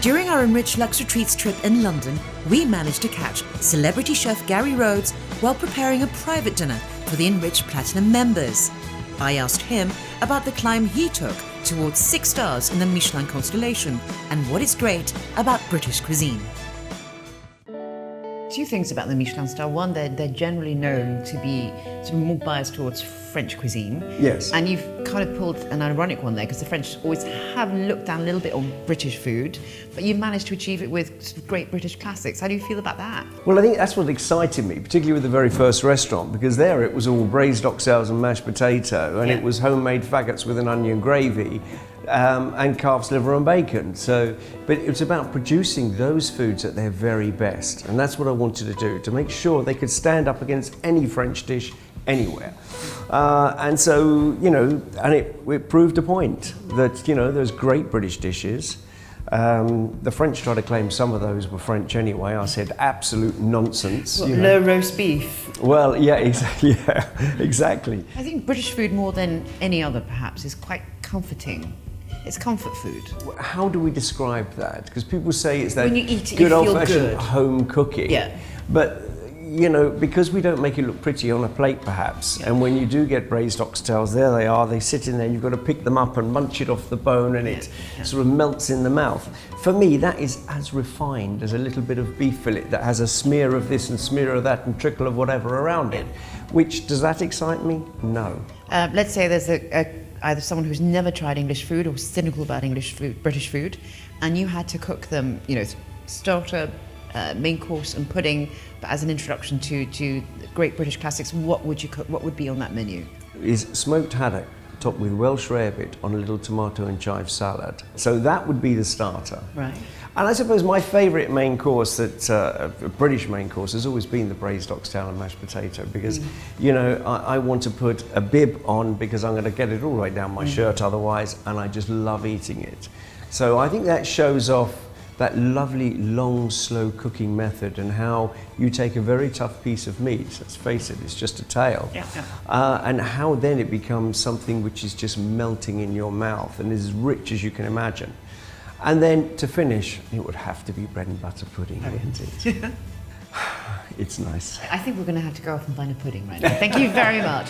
During our Enriched Lux Retreats trip in London, we managed to catch celebrity chef Gary Rhodes while preparing a private dinner for the Enriched Platinum members. I asked him about the climb he took towards 6 stars in the Michelin constellation and what is great about British cuisine. Two things about the Michelin star. One, they're generally known to be sort of more biased towards French cuisine. Yes. And you've kind of pulled an ironic one there because the French always have looked down a little bit on British food, but you've managed to achieve it with sort of great British classics. How do you feel about that? Well, I think that's what excited me, particularly with the very first restaurant, because there it was all braised oxtails and mashed potato, and it was homemade faggots with an onion gravy. And calf's liver and bacon. But it's about producing those foods at their very best, and that's what I wanted to do, to make sure they could stand up against any French dish anywhere. And so, and it proved a point that, there's great British dishes. The French try to claim some of those were French anyway. I said absolute nonsense. Le roast beef. Well, yeah, exactly. I think British food, more than any other perhaps, is quite comforting. It's comfort food. How do we describe that? Because people say it's that when you eat it, good you feel old-fashioned good. home cooking. Yeah. But because we don't make it look pretty on a plate, perhaps, and when you do get braised oxtails, there they are. They sit in there. You've got to pick them up and munch it off the bone, and it sort of melts in the mouth. For me, that is as refined as a little bit of beef fillet that has a smear of this and smear of that and trickle of whatever around it. Which, does that excite me? No. Let's say there's either someone who's never tried English food or cynical about British food, and you had to cook them, starter, main course and pudding, but as an introduction to great British classics, what would you cook? What would be on that menu? Is smoked haddock topped with Welsh rarebit on a little tomato and chive salad. So that would be the starter. Right. And I suppose my favourite main course, a British main course, has always been the braised oxtail and mashed potato, because, I want to put a bib on because I'm going to get it all right down my shirt otherwise, and I just love eating it. So I think that shows off that lovely, long, slow cooking method, and how you take a very tough piece of meat, let's face it, it's just a tail, and how then it becomes something which is just melting in your mouth and is as rich as you can imagine. And then to finish, it would have to be bread and butter pudding, wouldn't it? It's nice. I think we're going to have to go off and find a pudding right now. Thank you very much.